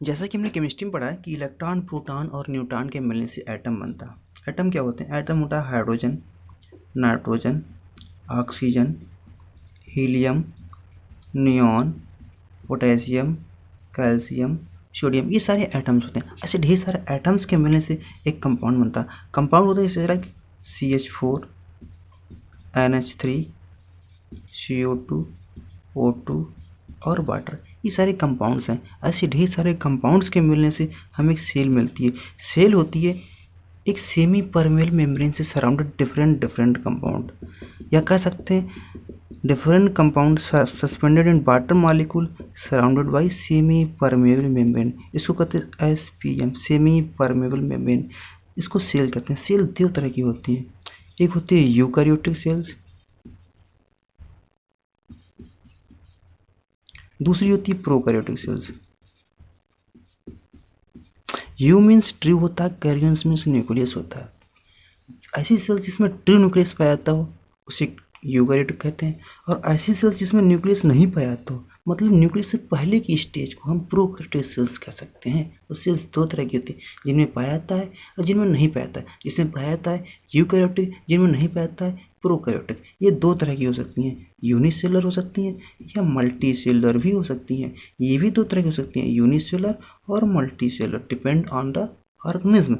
जैसा कि हमने केमिस्ट्री में पढ़ा है कि इलेक्ट्रॉन, प्रोटॉन और न्यूट्रॉन के मिलने से एटम बनता है। एटम क्या होते हैं? एटम होता है hydrogen, nitrogen, oxygen, helium, neon, potassium, calcium, sodium, ये सारे एटम्स होते हैं। ऐसे ढेर सारे एटम्स के मिलने से एक कंपाउंड बनता है। कंपाउंड होता है जैसे like CH4, NH3, CO2, O2 और वाटर, ये सारे कंपाउंड्स हैं। ऐसे ढेर सारे कंपाउंड्स के मिलने से हमें एक सेल मिलती है। सेल होती है एक सेमी परमेबल मेम्ब्रेन से सराउंडेड डिफरेंट कंपाउंड, या कह सकते हैं different compound suspended in water molecule surrounded by semi permeable membrane. इसको कहते हैं SPM, सेमी परमेबल मेम्ब्रेन। इसको सेल कहते हैं। सेल दो तरह की होती है, एक होती है यूकैरियोटिक सेल्स, दूसरी होती है prokaryotic cells. You means true होता है, कैरियंस मीन्स न्यूक्लियस होता है। ऐसी सेल्स जिसमें ट्रू न्यूक्लियस पाया जाता हो उसे यूकैरियोटिक कहते हैं, और ऐसी सेल्स जिसमें न्यूक्लियस नहीं पाया जाता हो, मतलब न्यूक्लियस से पहले की स्टेज को हम प्रोकैरियोटिक सेल्स कह सकते हैं। तो सेल्स दो तरह की होती है, जिनमें पाया जाता है और जिनमें नहीं पाया जाता है। जिसमें पाया जाता है यूकैरियोटिक, जिनमें नहीं पाया जाता है प्रोकैरियोटिक। ये दो तरह की हो सकती हैं, यूनिसेलुलर हो सकती हैं या मल्टी सेलुलर भी हो सकती हैं। ये भी दो तरह की हो सकती हैं, यूनिसेलुलर और multi cellular, depend on the organism.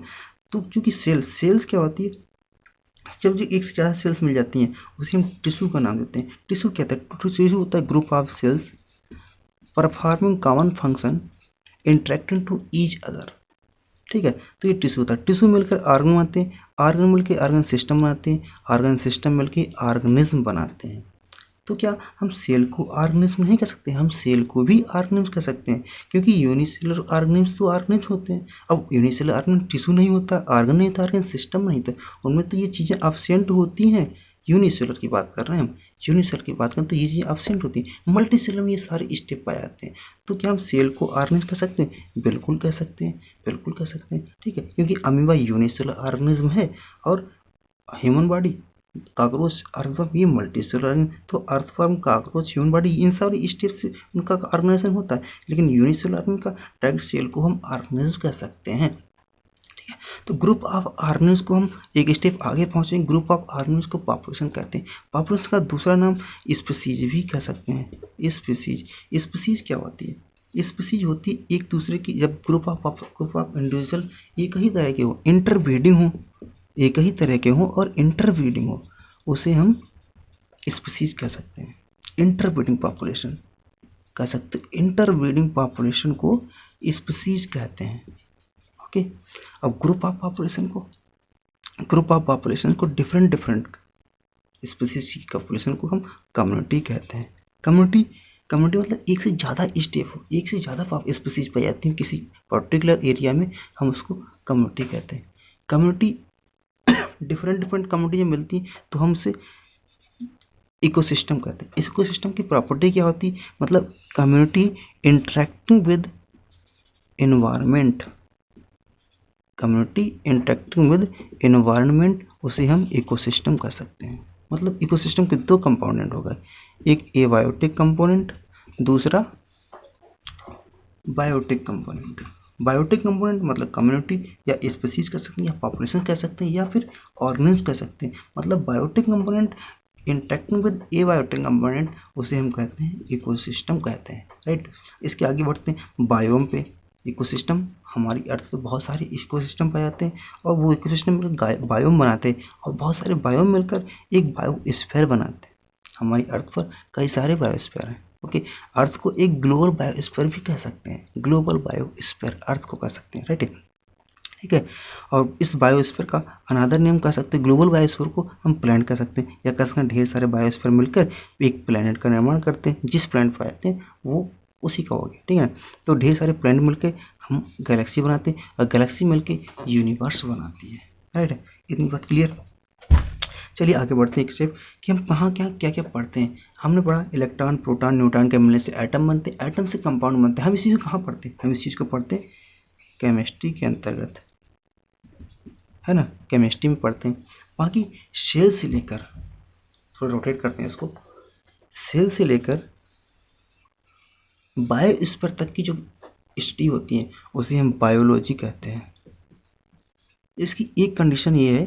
तो चूँकि सेल्स क्या होती है, जब जो एक से ज़्यादा सेल्स मिल जाती हैं उसे हम टिश्यू का नाम देते हैं। टिश्यू क्या होता है? टिश्यू होता है group of cells performing common function interacting to each other. ठीक है, तो ये टिश्यू होता है। टिश्यू मिलकर ऑर्गन बनाते हैं, ऑर्गन मिलकर ऑर्गन सिस्टम बनाते हैं, ऑर्गन सिस्टम मिलकर ऑर्गेनिज्म बनाते हैं। तो क्या हम सेल को ऑर्गेनिज्म नहीं कह सकते? हम सेल को भी ऑर्गेनिज्म कह सकते हैं, क्योंकि यूनिसेलुलर ऑर्गेनिज्म तो ऑर्गेनिज्म होते हैं। अब यूनिसेलुलर ऑर्गेनिज्म टिश्यू नहीं होता, ऑर्गन नहीं होता, ऑर्गन सिस्टम नहीं होता, उनमें तो ये चीज़ें एब्सेंट होती हैं। यूनिसेलुलर की बात कर रहे हैं हम, यूनिसेलुलर की बात करें तो ये चीज़ें एब्सेंट होती हैं। मल्टीसेलुलर में ये सारे स्टेप पाए जाते हैं। तो क्या हम सेल को ऑर्गेनिज्म कह सकते हैं? बिल्कुल कह सकते हैं, बिल्कुल कह सकते हैं। ठीक है, क्योंकि अमीबा यूनिसेलुलर ऑर्गेनिज्म है और ह्यूमन बॉडी, कॉकरोच, अर्थवर्म ये मल्टीसेलुलर। तो अर्थवर्म, कॉकरोच, ह्यूमन बॉडी, इन सारे स्टेप से उनका ऑर्गेनाइजेशन होता है। लेकिन यूनिसेलुलर का डायरेक्ट सेल को हम ऑर्गेनिज्म कह सकते हैं। ठीक है, तो ग्रुप ऑफ ऑर्गेनिज्म को हम एक स्टेप आगे पहुंचेंगे। ग्रुप ऑफ ऑर्गेनिज्म को पॉपुलेशन कहते हैं। पॉपुलेशन का दूसरा नाम स्पीसीज भी कह सकते हैं। स्पीसीज क्या होती है? स्पीसीज होती है एक दूसरे की, जब ग्रुप ऑफ इंडिविजुअल एक ही तरह के हो, इंटरब्रीडिंग हो, एक ही तरह के हों और इंटरब्रीडिंग हो, उसे हम स्पीसीज कह सकते हैं। इंटरब्रीडिंग पॉपुलेशन कह सकते हैं, इंटरब्रीडिंग पॉपुलेशन को स्पीसीज कहते हैं। ओके, अब ग्रुप ऑफ पॉपुलेशन को डिफरेंट स्पीसीज की पॉपुलेशन को हम कम्युनिटी कहते हैं। कम्युनिटी मतलब एक से ज़्यादा स्टेप हो, एक से ज़्यादा स्पीसीज पाई जाती हैं किसी पर्टिकुलर एरिया में, हम उसको कम्युनिटी कहते हैं। कम्युनिटी डिफरेंट कम्युनिटी जब मिलती हैं तो हम उसे इकोसिस्टम कहते हैं। इकोसिस्टम की प्रॉपर्टी क्या होती है? मतलब कम्युनिटी इंटरेक्टिंग विद एनवायरनमेंट, उसे हम इकोसिस्टम कह सकते हैं। मतलब इकोसिस्टम के दो कंपोनेंट हो गए, एक एबायोटिक कंपोनेंट, दूसरा बायोटिक कंपोनेंट। बायोटिक कंपोनेंट मतलब कम्युनिटी या स्पीसीज कह सकते हैं, या पॉपुलेशन कह सकते हैं, या फिर ऑर्गेनिज्म कह सकते हैं। मतलब biotic component interacting with abiotic component, उसे हम कहते हैं इकोसिस्टम कहते हैं। राइट, इसके आगे बढ़ते हैं बायोम पे। इकोसिस्टम, हमारी अर्थ पे बहुत सारे इकोसिस्टम पाए जाते हैं और वो इकोसिस्टम मिलकर बायोम बनाते हैं, और बहुत सारे बायोम मिलकर एक बायोस्फीयर बनाते हैं। हमारी अर्थ पर कई सारे बायोस्फीयर हैं। ओके, अर्थ को एक ग्लोबल बायोस्फीयर भी कह सकते हैं। ग्लोबल बायोस्फीयर अर्थ को कह सकते हैं। राइट, ठीक है। और इस बायोस्फीयर का अनादर नेम कह सकते हैं, ग्लोबल बायोस्फीयर को हम प्लैनेट कह सकते हैं, या कह सकते हैं ढेर सारे बायोस्फीयर मिलकर एक प्लैनेट का निर्माण करते हैं। जिस प्लैनेट पर आते हैं वो उसी का हो गया। ठीक है, तो ढेर सारे प्लैनेट मिलकर हम गैलेक्सी बनाते हैं, और गैलेक्सी मिलकर यूनिवर्स बनाती है। राइट, इतनी बात क्लियर। चलिए आगे बढ़ते हैं एक स्टेप कि हम कहाँ क्या क्या पढ़ते हैं। हमने पढ़ा इलेक्ट्रॉन, प्रोटॉन, न्यूट्रॉन के मिलने से एटम बनते हैं, एटम से कंपाउंड बनते हैं। हम इस चीज़ को कहाँ पढ़ते हैं? हम इस चीज़ को पढ़ते हैं केमिस्ट्री के अंतर्गत, है ना, केमिस्ट्री में पढ़ते हैं। बाकी सेल से लेकर, थोड़ा रोटेट करते हैं इसको, सेल से लेकर बायोस्फीयर तक की जो स्टडी होती है उसे हम बायोलॉजी कहते हैं। इसकी एक कंडीशन ये है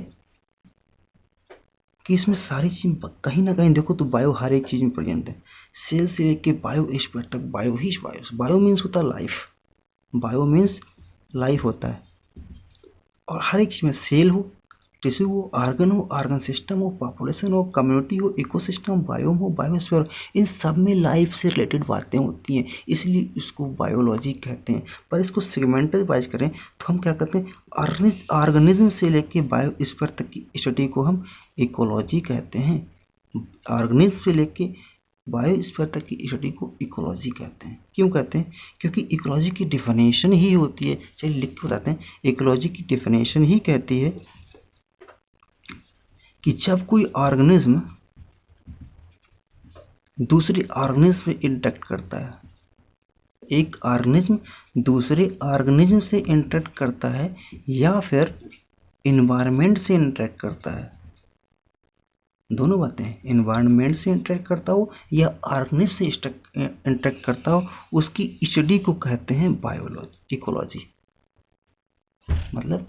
कि इसमें सारी चीज़ कहीं ना कहीं देखो तो बायो हर एक चीज़ में प्रेजेंट है। सेल से लेके बायो स्पीड तक बायो ही बायो। बायो मीन्स होता है लाइफ, बायो मीन्स लाइफ होता है। और हर एक चीज़ में सेल हो, टिश्यू हो, ऑर्गन सिस्टम हो, पॉपुलेशन हो, कम्युनिटी हो, इकोसिस्टम, बायोम हो, बायोस्फीयर, इन सब में लाइफ से रिलेटेड बातें होती हैं, इसलिए इसको बायोलॉजी कहते हैं। पर इसको सेगमेंटल वाइज करें तो हम क्या कहते हैं, ऑर्गेनिज्म से लेके बायोस्फीयर तक की स्टडी को हम इकोलॉजी कहते हैं। ऑर्गेनिज्म से लेके बायोस्फीयर तक की स्टडी को इकोलॉजी कहते हैं। क्यों कहते हैं? क्योंकि इकोलॉजी की डिफिनेशन ही होती है, चलिए लिख के बताते हैं। इकोलॉजी की डिफिनेशन ही कहती है कि जब कोई ऑर्गेनिज्म दूसरे ऑर्गेनिज्म में इंटरेक्ट करता है, एक ऑर्गेनिज्म दूसरे ऑर्गेनिज्म से इंटरेक्ट करता है या फिर इन्वायरमेंट से इंटरेक्ट करता है, दोनों बातें हैं, इन्वायरमेंट से इंटरेक्ट करता हो या ऑर्गेनिज्म से इंटरेक्ट करता हो, उसकी स्टडी को कहते हैं बायोलॉजी, इकोलॉजी। मतलब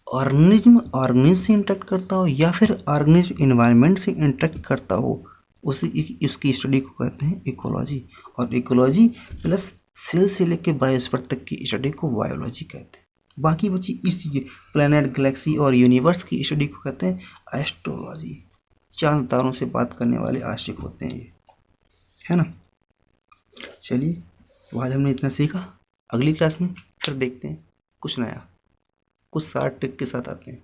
ऑर्गेनिज्म से इंटरेक्ट करता हो या फिर ऑर्गेनिज्म इन्वायरमेंट से इंटरेक्ट करता हो, उसकी स्टडी को कहते हैं इकोलॉजी। और इकोलॉजी प्लस सेल से लेकर बायोस्फीयर तक की स्टडी को बायोलॉजी कहते हैं। बाकी बची इस प्लैनेट, गैलेक्सी और यूनिवर्स की स्टडी को कहते हैं एस्ट्रोलॉजी। चांद तारों से बात करने वाले आशिक होते हैं ये, है ना। चलिए तो आज हमने इतना सीखा, अगली क्लास में फिर देखते हैं कुछ नया, कुछ शार्ट ट्रिक के साथ आते हैं।